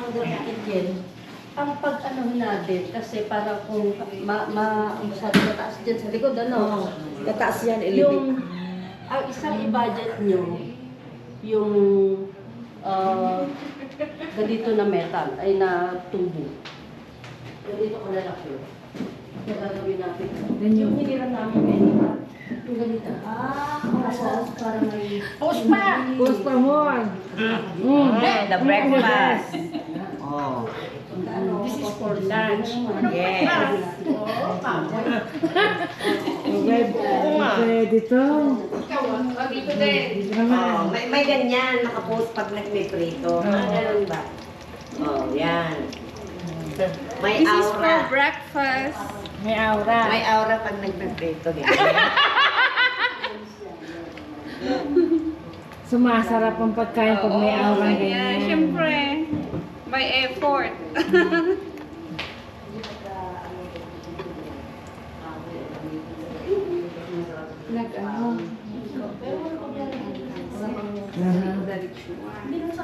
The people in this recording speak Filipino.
chicken, ang pag-ano natin, kasi para kung masyado mataas dyan sa likod, ano? Tataas yan, elevate. Yung, ang isang i-budget nyo, yung ganito na metal, ay na tubo. Ganito ko lalaki. Yung gagawin natin. Yung hiniram namin kanina, yung ganito. Para may... Post pa more. The breakfast. Oh. This is for lunch. Yes. Pwede to. Dito din. Oh, may ganyan, nakapost pag nagpiprito. Ganun ba? Oh, yan. May This is for aura. breakfast. May aura. May aura pag nagpiprito. Ganyan. Sumasarap ang pagkain pag may aura Yeah, ganyan. syempre. May effort. Nag-ano. Aha.